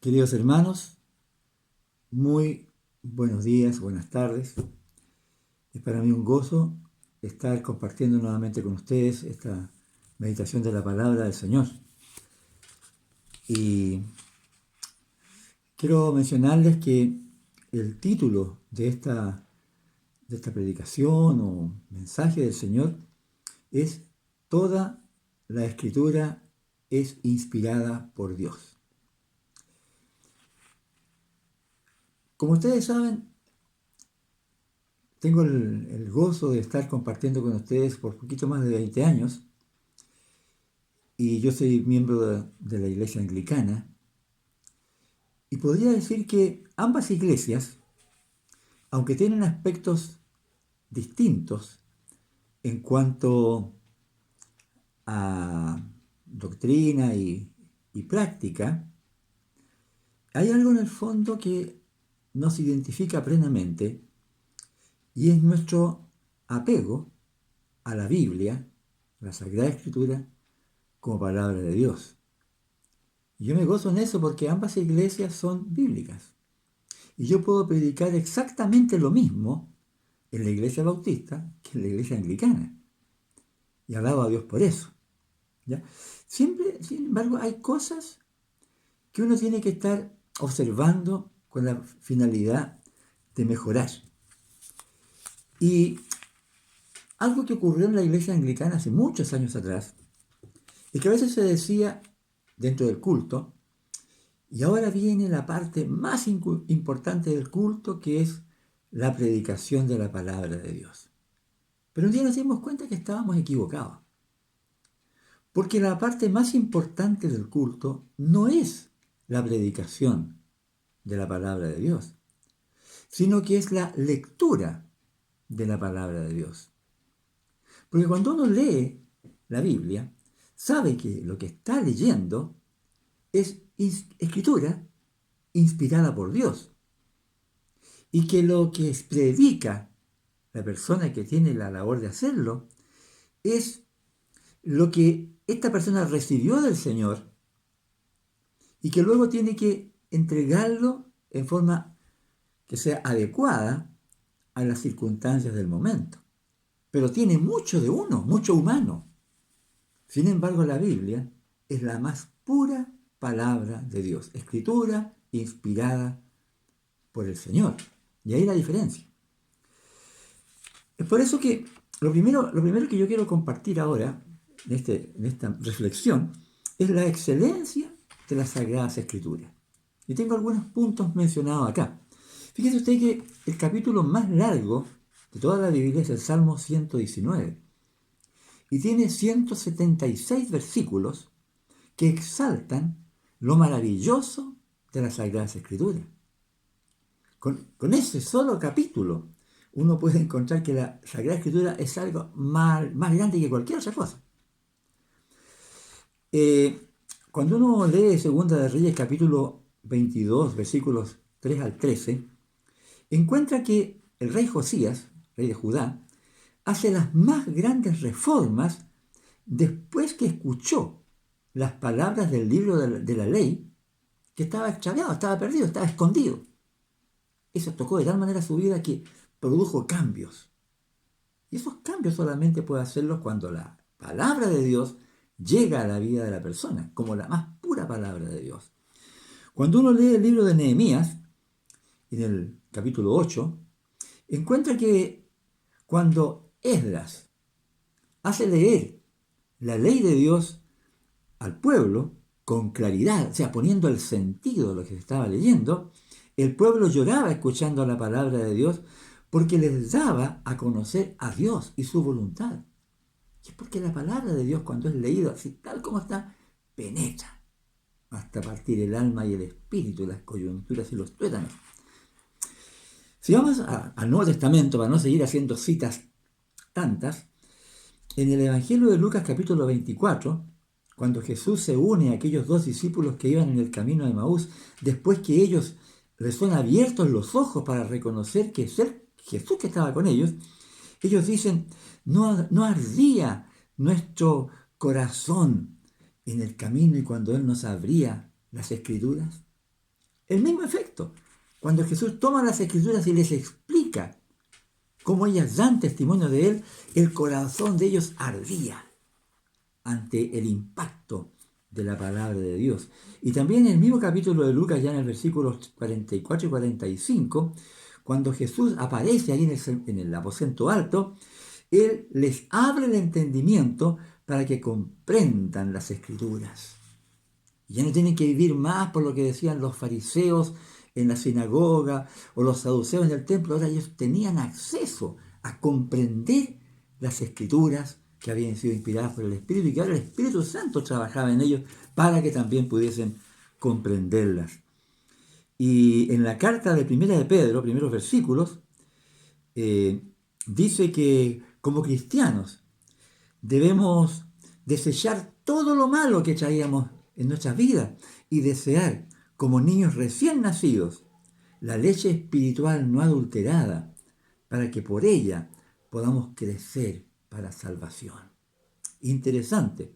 Queridos hermanos, muy buenos días, buenas tardes. Es para mí un gozo estar compartiendo nuevamente con ustedes esta meditación de la palabra del Señor. Y quiero mencionarles que el título de esta predicación o mensaje del Señor es Toda la Escritura es inspirada por Dios. Como ustedes saben, tengo el gozo de estar compartiendo con ustedes por poquito más de 20 años y yo soy miembro de la Iglesia Anglicana y podría decir que ambas iglesias, aunque tienen aspectos distintos en cuanto a doctrina y práctica, hay algo en el fondo que nos identifica plenamente y es nuestro apego a la Biblia, la Sagrada Escritura, como palabra de Dios. Y yo me gozo en eso porque ambas iglesias son bíblicas. Y yo puedo predicar exactamente lo mismo en la iglesia bautista que en la iglesia anglicana. Y alabo a Dios por eso. ¿Ya? Siempre, sin embargo, hay cosas que uno tiene que estar observando con la finalidad de mejorar. Y algo que ocurrió en la iglesia anglicana hace muchos años atrás, es que a veces se decía dentro del culto, y ahora viene la parte más importante del culto, que es la predicación de la palabra de Dios. Pero un día nos dimos cuenta que estábamos equivocados, porque la parte más importante del culto no es la predicación de la palabra de Dios, sino que es la lectura de la palabra de Dios. Porque cuando uno lee la Biblia, sabe que lo que está leyendo es escritura inspirada por Dios. Y que lo que predica la persona que tiene la labor de hacerlo es lo que esta persona recibió del Señor y que luego tiene que entregarlo en forma que sea adecuada a las circunstancias del momento. Pero tiene mucho de uno, mucho humano. Sin embargo, la Biblia es la más pura palabra de Dios, escritura inspirada por el Señor. Y ahí la diferencia. Es por eso que lo primero que yo quiero compartir ahora, en esta reflexión, es la excelencia de las Sagradas Escrituras. Y tengo algunos puntos mencionados acá. Fíjese usted que el capítulo más largo de toda la Biblia es el Salmo 119. Y tiene 176 versículos que exaltan lo maravilloso de las Sagradas Escrituras. Con ese solo capítulo uno puede encontrar que la Sagrada Escritura es algo más grande que cualquier otra cosa. Cuando uno lee Segunda de Reyes capítulo 22, versículos 3 al 13, encuentra que el rey Josías, rey de Judá, hace las más grandes reformas después que escuchó las palabras del libro de la ley, que estaba extraviado, estaba perdido, estaba escondido. Eso tocó de tal manera su vida que produjo cambios. Y esos cambios solamente puede hacerlos cuando la palabra de Dios llega a la vida de la persona, como la más pura palabra de Dios. Cuando uno lee el libro de Nehemías, en el capítulo 8, encuentra que cuando Esdras hace leer la ley de Dios al pueblo con claridad, o sea, poniendo el sentido de lo que se estaba leyendo, el pueblo lloraba escuchando la palabra de Dios porque les daba a conocer a Dios y su voluntad. Y es porque la palabra de Dios, cuando es leída así tal como está, penetra hasta partir el alma y el espíritu, las coyunturas y los tuétanos. Si vamos al Nuevo Testamento, para no seguir haciendo citas tantas, en el Evangelio de Lucas capítulo 24, cuando Jesús se une a aquellos dos discípulos que iban en el camino de Maús, después que ellos les son abiertos los ojos para reconocer que es Jesús que estaba con ellos, ellos dicen, no ardía nuestro corazón en el camino y cuando Él nos abría las Escrituras. El mismo efecto. Cuando Jesús toma las escrituras y les explica cómo ellas dan testimonio de Él, el corazón de ellos ardía ante el impacto de la palabra de Dios. Y también en el mismo capítulo de Lucas, ya en el versículo 44 y 45, cuando Jesús aparece ahí en el aposento alto, Él les abre el entendimiento para que comprendan las escrituras. Y ya no tienen que vivir más por lo que decían los fariseos en la sinagoga o los saduceos en el templo. Ahora ellos tenían acceso a comprender las escrituras que habían sido inspiradas por el Espíritu y que ahora el Espíritu Santo trabajaba en ellos para que también pudiesen comprenderlas. Y en la carta de Primera de Pedro, primeros versículos, dice que como cristianos debemos desechar todo lo malo que traíamos en nuestras vidas y desear, como niños recién nacidos, la leche espiritual no adulterada, para que por ella podamos crecer para salvación. Interesante.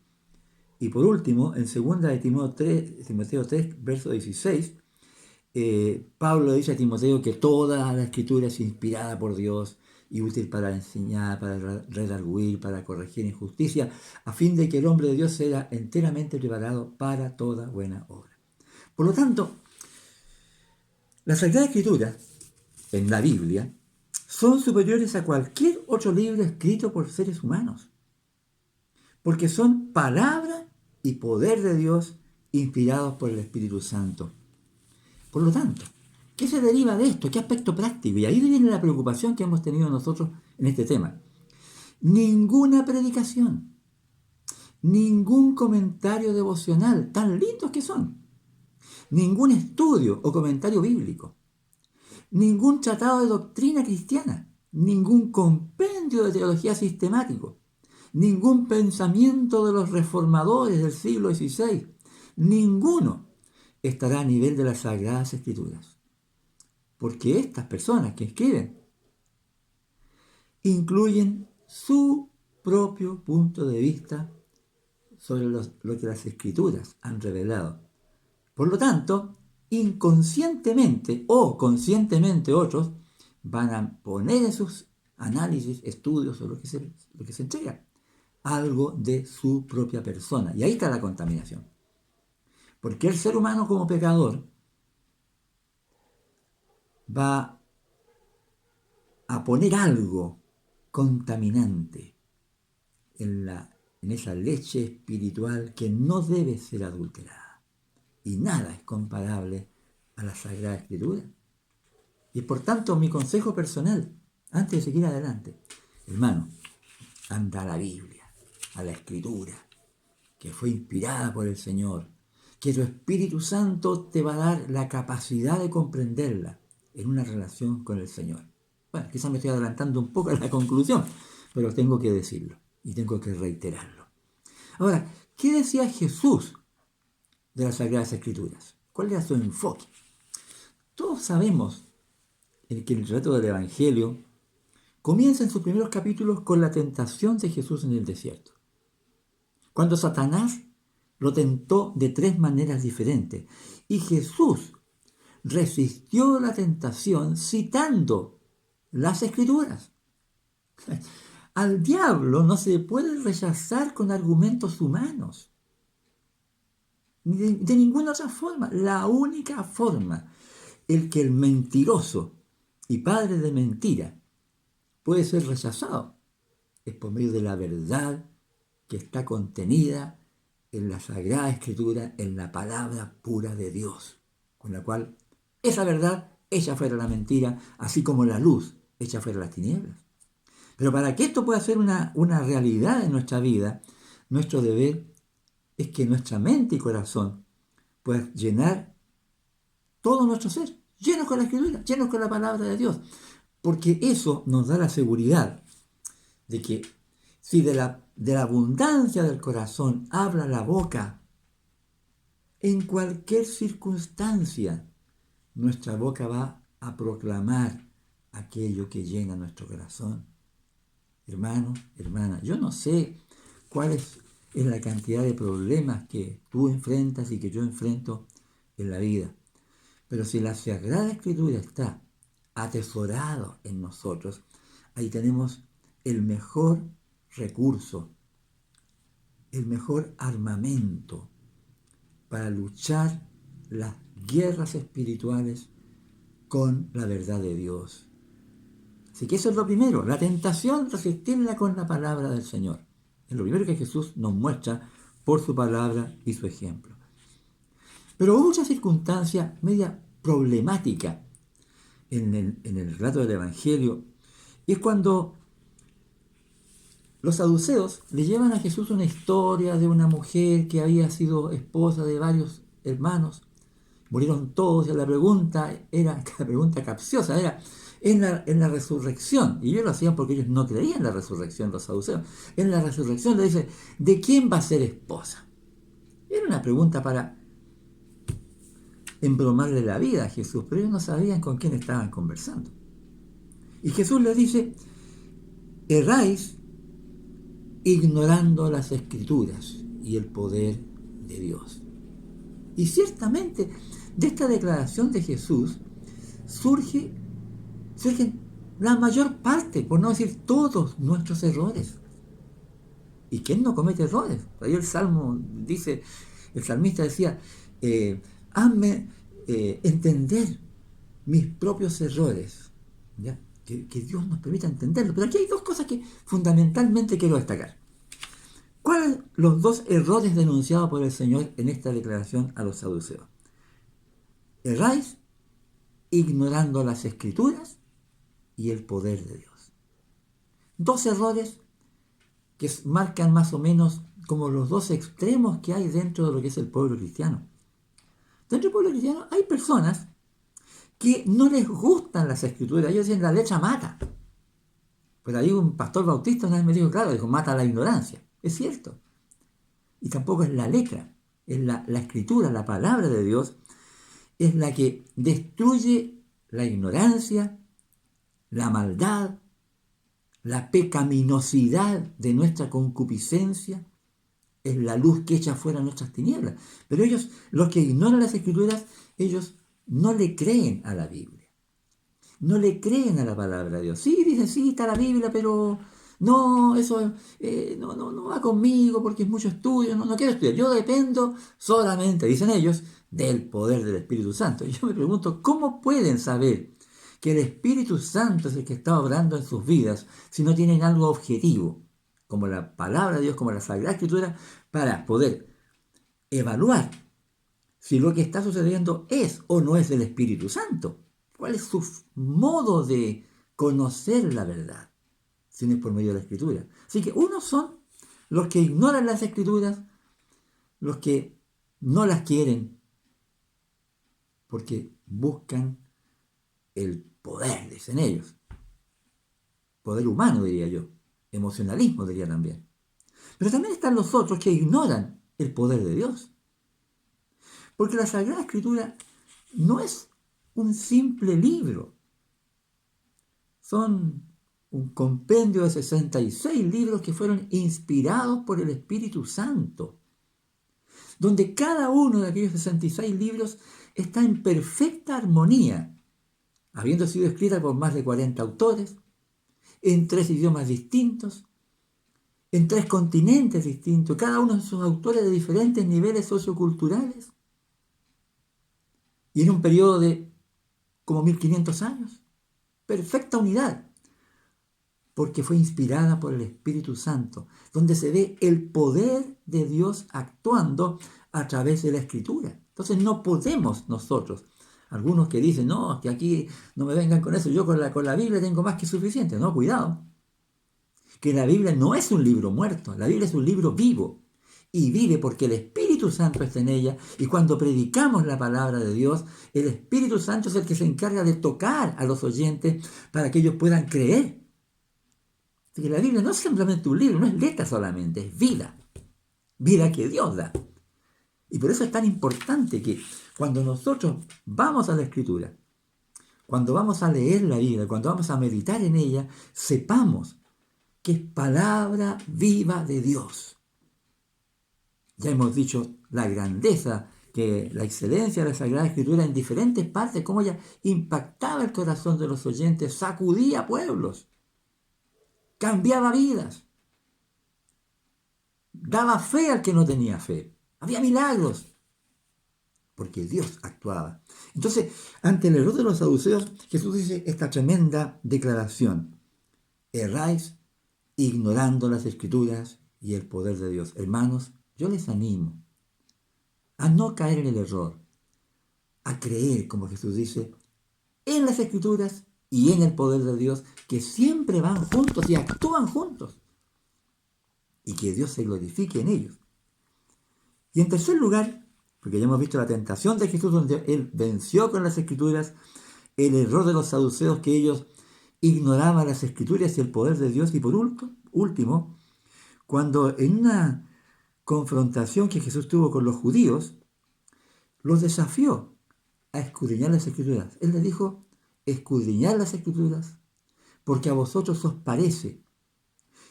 Y por último, en 2 de Timoteo 3, verso 16, Pablo dice a Timoteo que toda la escritura es inspirada por Dios y útil para enseñar, para redarguir, para corregir injusticia, a fin de que el hombre de Dios sea enteramente preparado para toda buena obra. Por lo tanto, las Sagradas Escrituras en la Biblia son superiores a cualquier otro libro escrito por seres humanos, porque son palabra y poder de Dios inspirados por el Espíritu Santo. Por lo tanto, ¿qué se deriva de esto? ¿Qué aspecto práctico? Y ahí viene la preocupación que hemos tenido nosotros en este tema. Ninguna predicación, ningún comentario devocional, tan lindos que son, ningún estudio o comentario bíblico, ningún tratado de doctrina cristiana, ningún compendio de teología sistemático, ningún pensamiento de los reformadores del siglo XVI, ninguno estará a nivel de las Sagradas Escrituras. Porque estas personas que escriben incluyen su propio punto de vista sobre lo que las Escrituras han revelado. Por lo tanto, inconscientemente o conscientemente otros van a poner en sus análisis, estudios o lo que se entrega algo de su propia persona. Y ahí está la contaminación. Porque el ser humano como pecador va a poner algo contaminante en esa leche espiritual que no debe ser adulterada. Y nada es comparable a la Sagrada Escritura. Y por tanto, mi consejo personal, antes de seguir adelante, hermano, anda a la Biblia, a la Escritura, que fue inspirada por el Señor, que tu Espíritu Santo te va a dar la capacidad de comprenderla en una relación con el Señor. Bueno, quizás me estoy adelantando un poco a la conclusión, pero tengo que decirlo y tengo que reiterarlo. Ahora, ¿qué decía Jesús de las Sagradas Escrituras? ¿Cuál era su enfoque? Todos sabemos que el relato del Evangelio comienza en sus primeros capítulos con la tentación de Jesús en el desierto. Cuando Satanás lo tentó de 3 maneras diferentes y Jesús resistió la tentación citando las Escrituras. Al diablo no se puede rechazar con argumentos humanos. De ninguna otra forma. La única forma en que el mentiroso y padre de mentira puede ser rechazado es por medio de la verdad que está contenida en la Sagrada Escritura, en la palabra pura de Dios, con la cual esa verdad echa fuera la mentira, así como la luz echa fuera las tinieblas. Pero para que esto pueda ser una realidad en nuestra vida, nuestro deber es que nuestra mente y corazón puedan llenar todo nuestro ser, llenos con la Escritura, llenos con la palabra de Dios, porque eso nos da la seguridad de que si de la abundancia del corazón habla la boca, en cualquier circunstancia, nuestra boca va a proclamar aquello que llena nuestro corazón. Hermano, hermana, yo no sé cuál es la cantidad de problemas que tú enfrentas y que yo enfrento en la vida, Pero si la Sagrada Escritura está atesorado en nosotros, ahí tenemos el mejor recurso, el mejor armamento para luchar las guerras espirituales con la verdad de Dios. Así que eso es lo primero, la tentación, resistirla con la palabra del Señor. Es lo primero que Jesús nos muestra por su palabra y su ejemplo. Pero hubo muchas circunstancias media problemáticas en el relato del Evangelio, y es cuando los saduceos le llevan a Jesús una historia de una mujer que había sido esposa de varios hermanos, murieron todos, y la pregunta era, la pregunta capciosa era, en la resurrección, y ellos lo hacían porque ellos no creían en la resurrección, los saduceos, en la resurrección le dice, ¿de quién va a ser esposa? Era una pregunta para embromarle la vida a Jesús, pero ellos no sabían con quién estaban conversando. Y Jesús les dice, erráis ignorando las escrituras y el poder de Dios. Y ciertamente de esta declaración de Jesús surgen la mayor parte, por no decir todos, nuestros errores. ¿Y quién no comete errores? Ahí el Salmo dice, el salmista decía, hazme entender mis propios errores, ¿ya? Que Dios nos permita entenderlo. Pero aquí hay dos cosas que fundamentalmente quiero destacar. ¿Cuáles son los dos errores denunciados por el Señor en esta declaración a los saduceos? Erráis ignorando las escrituras y el poder de Dios. Dos errores que marcan más o menos como los dos extremos que hay dentro de lo que es el pueblo cristiano. Dentro del pueblo cristiano hay personas que no les gustan las escrituras, ellos dicen la letra mata. Pero ahí un pastor bautista una vez me dijo, claro, dijo, mata la ignorancia. Es cierto. Y tampoco es la letra, es la escritura, la palabra de Dios, es la que destruye la ignorancia, la maldad, la pecaminosidad de nuestra concupiscencia, es la luz que echa fuera nuestras tinieblas. Pero ellos, los que ignoran las escrituras, ellos no le creen a la Biblia. No le creen a la palabra de Dios. Sí, dicen, sí, está la Biblia, pero no, eso no va conmigo porque es mucho estudio, no quiero estudiar. Yo dependo solamente, dicen ellos, del poder del Espíritu Santo. Y yo me pregunto, ¿cómo pueden saber que el Espíritu Santo es el que está obrando en sus vidas si no tienen algo objetivo, como la palabra de Dios, como la Sagrada Escritura, para poder evaluar si lo que está sucediendo es o no es del Espíritu Santo? ¿Cuál es su modo de conocer la verdad? Si no es por medio de la Escritura. Así que unos son los que ignoran las Escrituras, los que no las quieren, porque buscan el poder, dicen ellos. Poder humano, diría yo. Emocionalismo, diría también. Pero también están los otros que ignoran el poder de Dios. Porque la Sagrada Escritura no es un simple libro. Son un compendio de 66 libros que fueron inspirados por el Espíritu Santo, donde cada uno de aquellos 66 libros está en perfecta armonía, habiendo sido escrita por más de 40 autores, en 3 idiomas distintos, en 3 continentes distintos, cada uno de sus autores de diferentes niveles socioculturales, y en un periodo de como 1500 años. Perfecta unidad, porque fue inspirada por el Espíritu Santo, donde se ve el poder de Dios actuando a través de la Escritura. Entonces no podemos nosotros, algunos que dicen, no, que aquí no me vengan con eso, yo con la Biblia tengo más que suficiente. No, cuidado, que la Biblia no es un libro muerto, la Biblia es un libro vivo, y vive porque el Espíritu Santo está en ella, y cuando predicamos la palabra de Dios, el Espíritu Santo es el que se encarga de tocar a los oyentes para que ellos puedan creer. Así que la Biblia no es simplemente un libro, no es letra solamente, es vida, vida que Dios da. Y por eso es tan importante que cuando nosotros vamos a la Escritura, cuando vamos a leer la Biblia, cuando vamos a meditar en ella, sepamos que es palabra viva de Dios. Ya hemos dicho la grandeza que la excelencia de la Sagrada Escritura en diferentes partes, cómo ella impactaba el corazón de los oyentes, sacudía pueblos, cambiaba vidas, daba fe al que no tenía fe. Había milagros, porque Dios actuaba. Entonces, ante el error de los saduceos, Jesús dice esta tremenda declaración: erráis ignorando las Escrituras y el poder de Dios. Hermanos, yo les animo a no caer en el error, a creer, como Jesús dice, en las Escrituras y en el poder de Dios, que siempre van juntos y actúan juntos, y que Dios se glorifique en ellos. Y en tercer lugar, porque ya hemos visto la tentación de Jesús, donde Él venció con las Escrituras, el error de los saduceos, que ellos ignoraban las Escrituras y el poder de Dios. Y por último, cuando en una confrontación que Jesús tuvo con los judíos, los desafió a escudriñar las Escrituras. Él les dijo: escudriñad las Escrituras, porque a vosotros os parece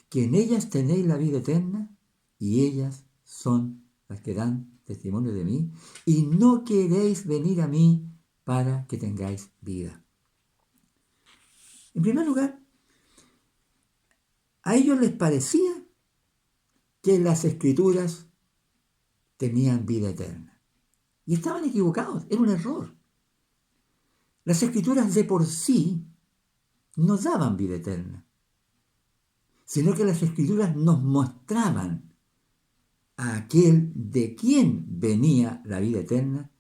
que en ellas tenéis la vida eterna, y ellas son las que dan testimonio de mí, y no queréis venir a mí para que tengáis vida. En primer lugar, a ellos les parecía que las Escrituras tenían vida eterna. Y estaban equivocados, era un error. Las Escrituras de por sí no daban vida eterna, sino que las Escrituras nos mostraban a aquel de quien venía la vida eterna,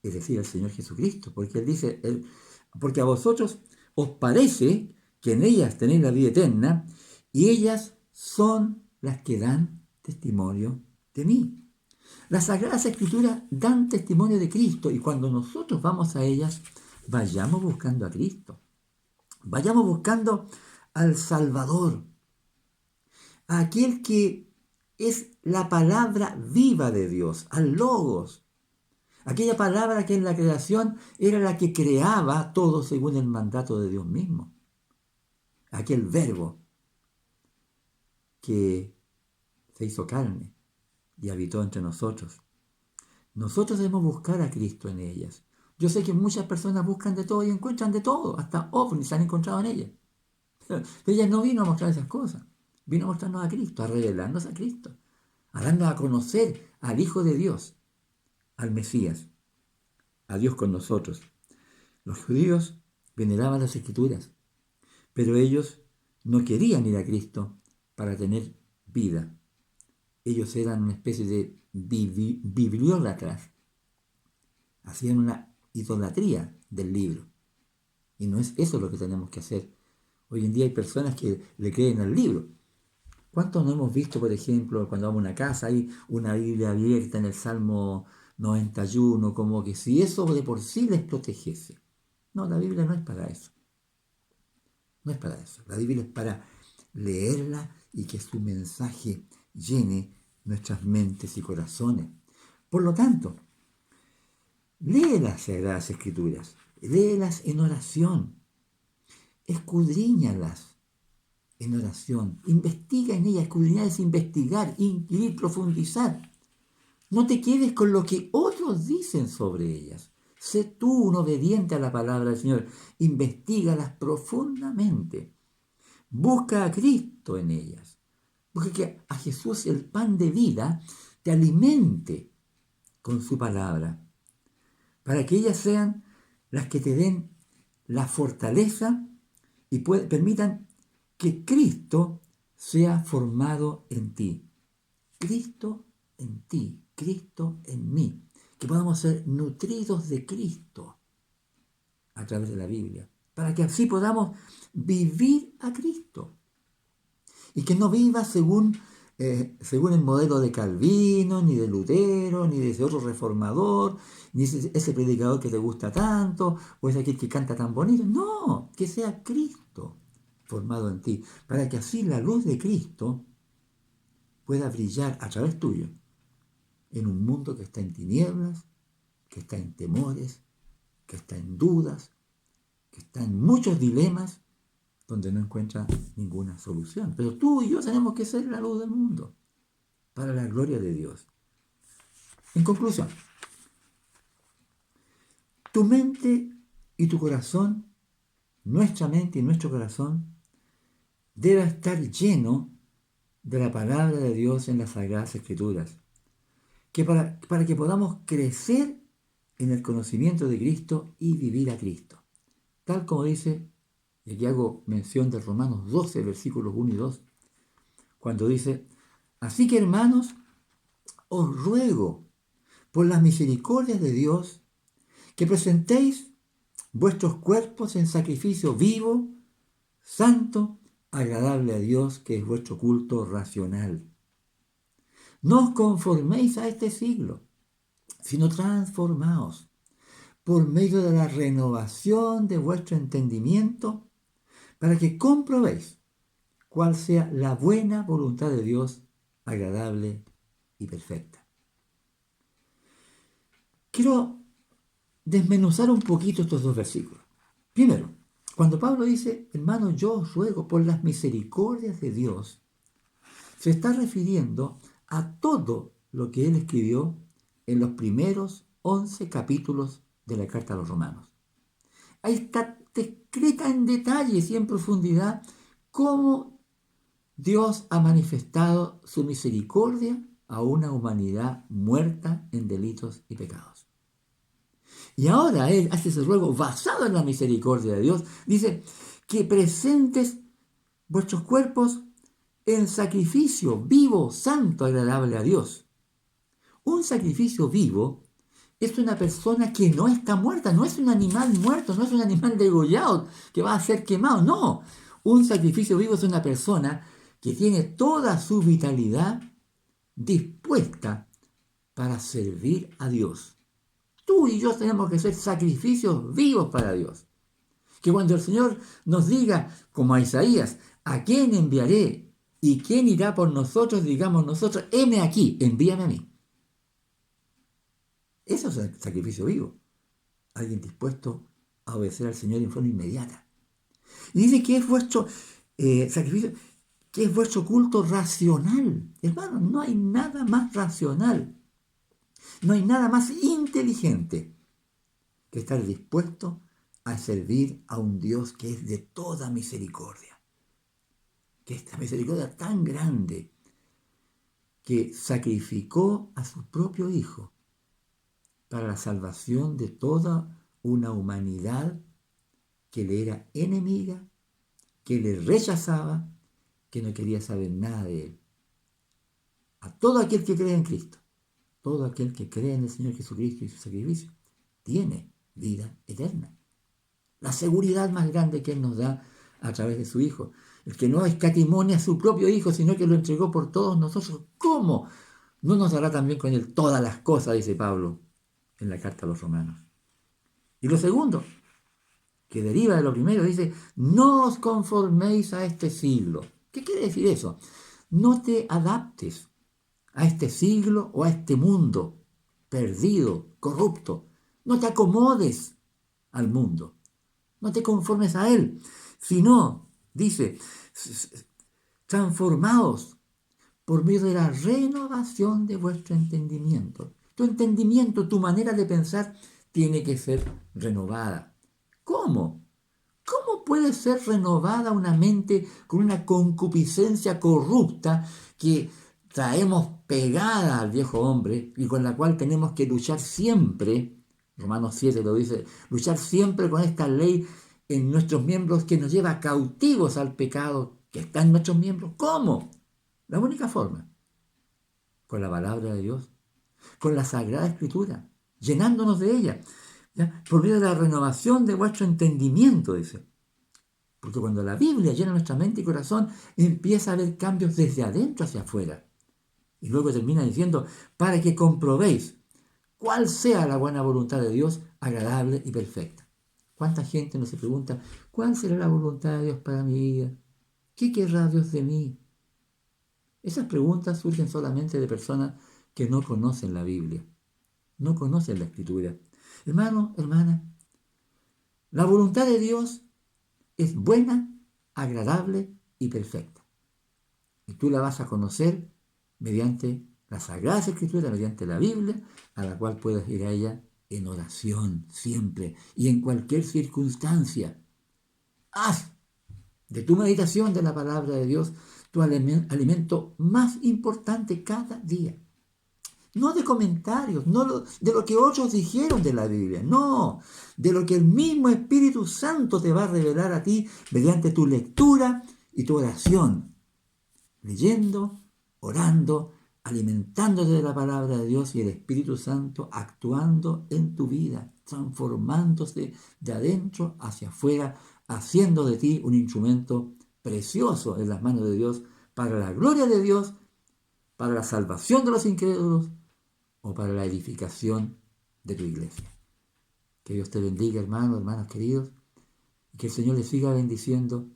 es decir, el Señor Jesucristo, porque Él dice, porque a vosotros os parece que en ellas tenéis la vida eterna, y ellas son las que dan testimonio de mí. Las Sagradas Escrituras dan testimonio de Cristo, y cuando nosotros vamos a ellas, vayamos buscando a Cristo. Vayamos buscando al Salvador, a aquel que es la palabra viva de Dios, al Logos. Aquella palabra que en la creación era la que creaba todo según el mandato de Dios mismo. Aquel verbo que se hizo carne y habitó entre nosotros. Nosotros debemos buscar a Cristo en ellas. Yo sé que muchas personas buscan de todo y encuentran de todo, hasta ovnis se han encontrado en ellas. Pero ella no vino a mostrar esas cosas, vino a mostrarnos a Cristo, a revelarnos a Cristo, a darnos a conocer al Hijo de Dios, al Mesías, a Dios con nosotros. Los judíos veneraban las Escrituras, pero ellos no querían ir a Cristo para tener vida. Ellos eran una especie de bibliólatras, hacían una idolatría del libro. Y no es eso lo que tenemos que hacer. Hoy en día hay personas que le creen al libro. ¿Cuántos no hemos visto, por ejemplo, cuando vamos a una casa, hay una Biblia abierta en el Salmo 91, como que si eso de por sí les protegiese? No, la Biblia no es para eso. No es para eso. La Biblia es para leerla y que su mensaje llene nuestras mentes y corazones. Por lo tanto, lee las Sagradas Escrituras, léelas en oración, escudriñalas en oración, investiga en ellas. Escudriñar es investigar, inquirir, profundizar. No te quedes con lo que otros dicen sobre ellas. Sé tú un obediente a la palabra del Señor. Investígalas profundamente. Busca a Cristo en ellas. Busca que a Jesús, el pan de vida, te alimente con su palabra, para que ellas sean las que te den la fortaleza y permitan que Cristo sea formado en ti. Cristo en ti, Cristo en mí. Que podamos ser nutridos de Cristo a través de la Biblia, para que así podamos vivir a Cristo. Y que no viva según el modelo de Calvino, ni de Lutero, ni de ese otro reformador, ni ese predicador que te gusta tanto, o es aquel que canta tan bonito. No, que sea Cristo formado en ti, para que así la luz de Cristo pueda brillar a través tuyo en un mundo que está en tinieblas, que está en temores, que está en dudas, que está en muchos dilemas, donde no encuentra ninguna solución. Pero tú y yo tenemos que ser la luz del mundo, para la gloria de Dios. En conclusión, Tu mente y tu corazón, nuestra mente y nuestro corazón, debe estar lleno de la palabra de Dios en las Sagradas Escrituras, que para que podamos crecer en el conocimiento de Cristo y vivir a Cristo. Tal como dice, y aquí hago mención de Romanos 12, versículos 1 y 2, cuando dice, así que hermanos, os ruego por las misericordias de Dios que presentéis vuestros cuerpos en sacrificio vivo, santo, agradable a Dios, que es vuestro culto racional. No os conforméis a este siglo, sino transformaos por medio de la renovación de vuestro entendimiento, para que comprobéis cuál sea la buena voluntad de Dios, agradable y perfecta. Quiero desmenuzar un poquito estos dos versículos. Primero, cuando Pablo dice, hermanos, yo os ruego por las misericordias de Dios, se está refiriendo a todo lo que él escribió en los primeros 11 capítulos de la carta a los romanos. Ahí está descrita en detalles y en profundidad cómo Dios ha manifestado su misericordia a una humanidad muerta en delitos y pecados. Y ahora él hace ese ruego basado en la misericordia de Dios. Dice que presentes vuestros cuerpos en sacrificio vivo, santo, agradable a Dios. Un sacrificio vivo es una persona que no está muerta, no es un animal muerto, no es un animal degollado que va a ser quemado, no. Un sacrificio vivo es una persona que tiene toda su vitalidad dispuesta para servir a Dios. Tú y yo tenemos que ser sacrificios vivos para Dios. Que cuando el Señor nos diga, como a Isaías, ¿a quién enviaré? ¿Y quién irá por nosotros? Digamos nosotros, heme aquí, envíame a mí. Eso es el sacrificio vivo. Alguien dispuesto a obedecer al Señor en forma inmediata. Y dice que es vuestro sacrificio, que es vuestro culto racional. Hermano, no hay nada más racional. No hay nada más inteligente que estar dispuesto a servir a un Dios que es de toda misericordia. Que esta misericordia tan grande que sacrificó a su propio Hijo para la salvación de toda una humanidad que le era enemiga, que le rechazaba, que no quería saber nada de él. A todo aquel que cree en Cristo, todo aquel que cree en el Señor Jesucristo y su sacrificio, tiene vida eterna. La seguridad más grande que Él nos da a través de su Hijo. El que no escatimó a su propio Hijo, sino que lo entregó por todos nosotros. ¿Cómo no nos dará también con Él todas las cosas? Dice Pablo en la carta a los romanos. Y lo segundo, que deriva de lo primero, dice, no os conforméis a este siglo. ¿Qué quiere decir eso? No te adaptes a este siglo o a este mundo perdido, corrupto. No te acomodes al mundo. No te conformes a él, sino, dice, transformaos por medio de la renovación de vuestro entendimiento. Tu entendimiento, tu manera de pensar tiene que ser renovada. ¿Cómo? ¿Cómo puede ser renovada una mente con una concupiscencia corrupta que traemos pegada al viejo hombre y con la cual tenemos que luchar siempre? Romanos 7 lo dice, luchar siempre con esta ley en nuestros miembros que nos lleva cautivos al pecado que está en nuestros miembros. ¿Cómo? La única forma, con la palabra de Dios, con la Sagrada Escritura, llenándonos de ella, ¿ya? Por medio de la renovación de vuestro entendimiento, dice. Porque cuando la Biblia llena nuestra mente y corazón, empieza a haber cambios desde adentro hacia afuera. Y luego termina diciendo, para que comprobéis cuál sea la buena voluntad de Dios, agradable y perfecta. ¿Cuánta gente nos se pregunta, cuál será la voluntad de Dios para mi vida? ¿Qué querrá Dios de mí? Esas preguntas surgen solamente de personas que no conocen la Biblia, no conocen la Escritura. Hermano, hermana, la voluntad de Dios es buena, agradable y perfecta. Y tú la vas a conocer mediante las Sagradas Escrituras, mediante la Biblia, a la cual puedes ir a ella en oración siempre y en cualquier circunstancia. Haz de tu meditación de la palabra de Dios tu alimento más importante cada día. No de comentarios, no de lo que otros dijeron de la Biblia, no, de lo que el mismo Espíritu Santo te va a revelar a ti mediante tu lectura y tu oración, leyendo, orando, alimentándote de la palabra de Dios y el Espíritu Santo actuando en tu vida, transformándose de adentro hacia afuera, haciendo de ti un instrumento precioso en las manos de Dios para la gloria de Dios, para la salvación de los incrédulos o para la edificación de tu iglesia. Que Dios te bendiga, hermanos, hermanas queridos, y que el Señor les siga bendiciendo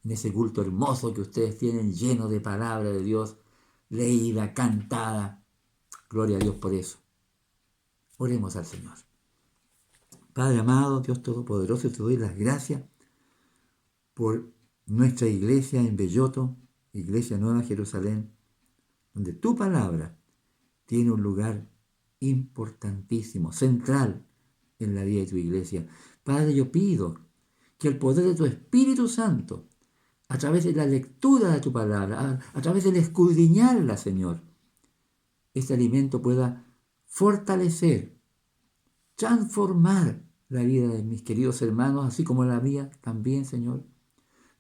en ese culto hermoso que ustedes tienen, lleno de palabra de Dios, leída, cantada. Gloria a Dios por eso. Oremos al Señor. Padre amado, Dios Todopoderoso, te doy las gracias por nuestra iglesia en Belloto, Iglesia Nueva Jerusalén, donde tu palabra tiene un lugar importantísimo, central en la vida de tu iglesia. Padre, yo pido que el poder de tu Espíritu Santo, a través de la lectura de tu palabra, a través del escudriñarla, Señor, este alimento pueda fortalecer, transformar la vida de mis queridos hermanos, así como la mía también, Señor,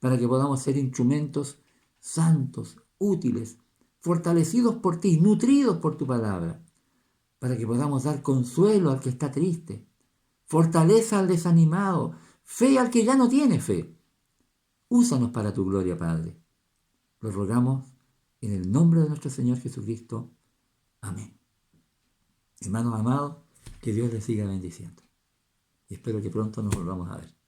para que podamos ser instrumentos santos, útiles, fortalecidos por ti, nutridos por tu palabra, para que podamos dar consuelo al que está triste, fortaleza al desanimado, fe al que ya no tiene fe. Úsanos para tu gloria, Padre. Lo rogamos en el nombre de nuestro Señor Jesucristo. Amén. Hermanos amados, que Dios les siga bendiciendo. Y espero que pronto nos volvamos a ver.